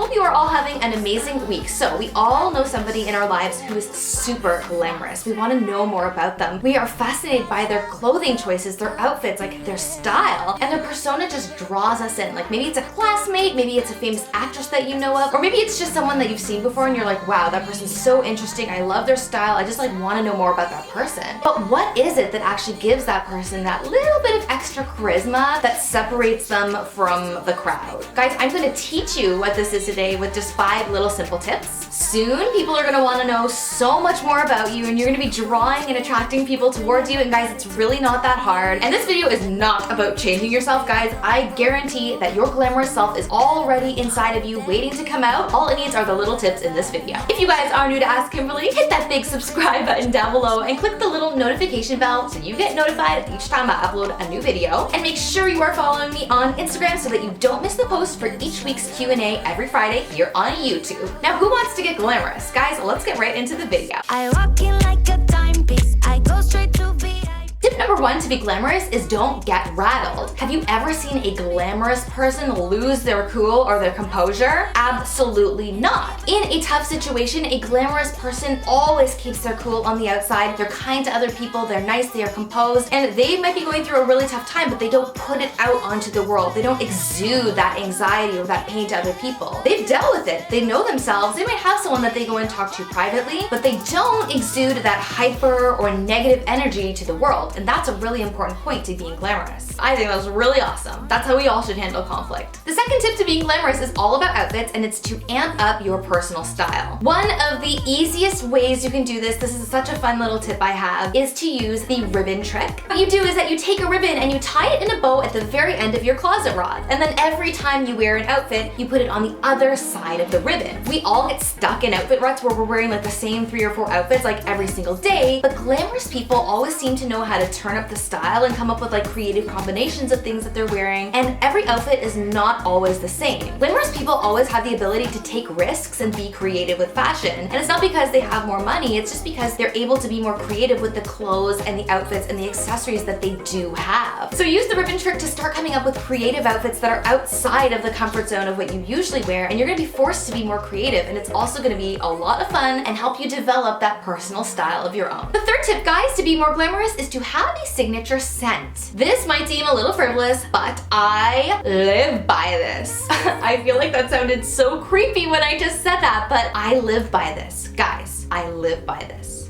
hope you are all having an amazing week. So we all know somebody in our lives who is super glamorous. We want to know more about them. We are fascinated by their clothing choices, their outfits, like their style, and their persona just draws us in. Like maybe it's a classmate, maybe it's a famous actress that you know of, or maybe it's just someone that you've seen before and you're like, wow, that person's so interesting. I love their style. I just like want to know more about that person. But what is it that actually gives that person that little bit of extra charisma that separates them from the crowd? Guys, I'm going to teach you what this is today with just 5 little simple tips. Soon, people are going to want to know so much more about you, and you're going to be drawing and attracting people towards you. And guys, it's really not that hard. And this video is not about changing yourself, guys. I guarantee that your glamorous self is already inside of you, waiting to come out. All it needs are the little tips in this video. If you guys are new to Ask Kimberly, hit that big subscribe button down below and click the little notification bell so you get notified each time I upload a new video. And make sure you are following me on Instagram so that you don't miss the post for each week's Q&A every Friday here on YouTube. Now, who wants to get glamorous? Guys, let's get right into the video. I walk in like a timepiece. I go straight to VIP. Tip number 1 to be glamorous is don't get rattled. Have you ever seen a glamorous person lose their cool or their composure? Absolutely not. In a tough situation, a glamorous person always keeps their cool on the outside. They're kind to other people, they're nice, they are composed, and they might be going through a really tough time, but they don't put it out onto the world. They don't exude that anxiety or that pain to other people. They've dealt with it. They know themselves. They might have someone that they go and talk to privately, but they don't exude that hyper or negative energy to the world. And that's a really important point to being glamorous. I think that's really awesome. That's how we all should handle conflict. The second tip to being glamorous is all about outfits, and it's to amp up your personal style. One of the easiest ways you can do this is such a fun little tip I have, is to use the ribbon trick. What you do is that you take a ribbon and you tie it in a bow at the very end of your closet rod. And then every time you wear an outfit, you put it on the other side of the ribbon. We all get stuck in outfit ruts where we're wearing like the same 3 or 4 outfits like every single day, but glamorous people always seem to know how to turn up the style and come up with like creative combinations of things that they're wearing, and every outfit is not always the same. Glamorous people always have the ability to take risks and be creative with fashion, and it's not because they have more money, it's just because they're able to be more creative with the clothes and the outfits and the accessories that they do have. So use the ribbon trick to start coming up with creative outfits that are outside of the comfort zone of what you usually wear, and you're going to be forced to be more creative, and it's also going to be a lot of fun and help you develop that personal style of your own. The third tip, guys, to be more glamorous is to have a signature scent. This might seem a little frivolous, but I live by this. I feel like that sounded so creepy when I just said that, but I live by this. Guys, I live by this.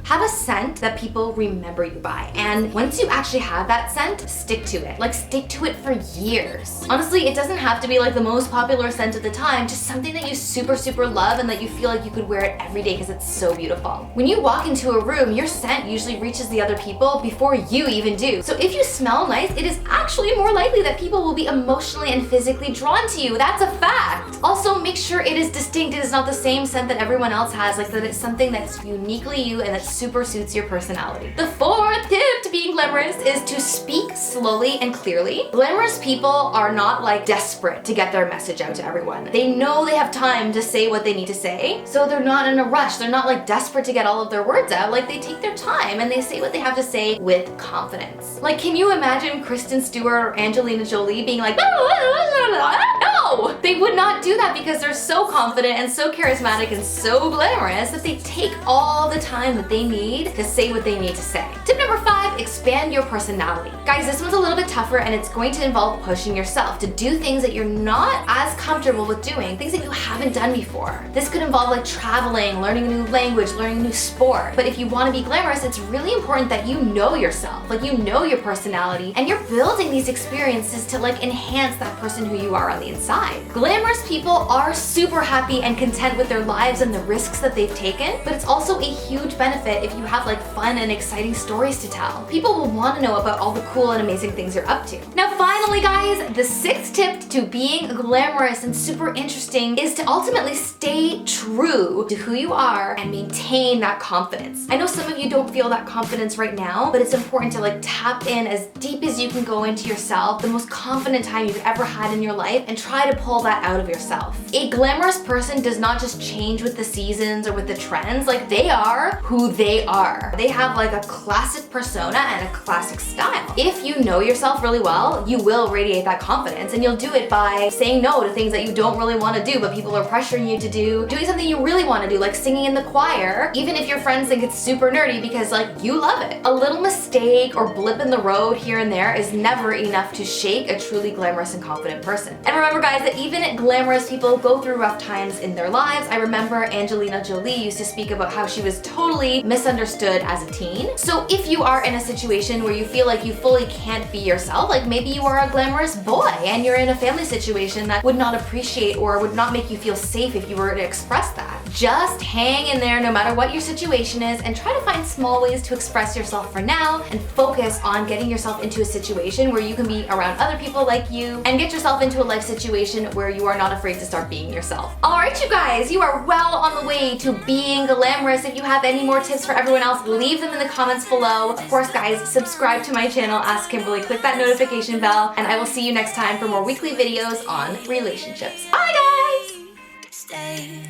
Have a scent that people remember you by, and once you actually have that scent, stick to it. Like, stick to it for years. Honestly, it doesn't have to be like the most popular scent at the time, just something that you super love and that you feel like you could wear it every day because it's so beautiful. When you walk into a room, your scent usually reaches the other people before you even do. So if you smell nice, it is actually more likely that people will be emotionally and physically drawn to you. That's a fact. Also, make sure it is distinct. It is not the same scent that everyone else has, like that it's something that's uniquely you and that super suits your personality. The fourth tip to being glamorous is to speak slowly and clearly. Glamorous people are not like desperate to get their message out to everyone. They know they have time to say what they need to say, so they're not in a rush. They're not like desperate to get all of their words out. Like, they take their time and they say what they have to say with confidence. Like, can you imagine Kristen Stewart or Angelina Jolie being like, no, they would not do that because they're so confident and so charismatic and so glamorous that they take all the time that they need to say what they need to say. Tip number 5, expand your personality. Guys, this one's a little bit tougher, and it's going to involve pushing yourself to do things that you're not as comfortable with doing, things that you haven't done before. This could involve like traveling, learning a new language, learning a new sport. But if you want to be glamorous, it's really important that you know yourself, like you know your personality, and you're building these experiences to like enhance that person who you are on the inside. Glamorous people are super happy and content with their lives and the risks that they've taken, but it's also a huge benefit if you have like fun and exciting stories to tell. People will want to know about all the cool and amazing things you're up to. Now, finally, guys, the 6th tip to being glamorous and super interesting is to ultimately stay true to who you are and maintain that confidence. I know some of you don't feel that confidence right now, but it's important to like tap in as deep as you can go into yourself, the most confident time you've ever had in your life, and try to pull that out of yourself. A glamorous person does not just change with the seasons or with the trends. Like, they are who they are. They have like a classic persona and a classic style. If you know yourself really well, you will radiate that confidence, and you'll do it by saying no to things that you don't really want to do but people are pressuring you to do, doing something you really want to do, like singing in the choir, even if your friends think it's super nerdy because like you love it. A little mistake or blip in the road here and there is never enough to shake a truly glamorous and confident person. And remember guys, that even glamorous people go through rough times in their lives. I remember Angelina Jolie used to speak about how she was totally misunderstood as a teen. So if you are in a situation where you feel like you fully can't be yourself, like maybe you are a glamorous boy and you're in a family situation that would not appreciate or would not make you feel safe if you were to express that, just hang in there no matter what your situation is and try to find small ways to express yourself for now, and focus on getting yourself into a situation where you can be around other people like you and get yourself into a life situation where you are not afraid to start being yourself. Alright you guys, you are well on the way to being glamorous. If you have any more tips for everyone else, leave them in the comments below. Of course guys, subscribe to my channel, Ask Kimberly, click that notification bell, and I will see you next time for more weekly videos on relationships. Bye guys! Stay,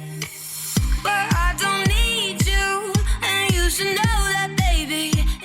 but I don't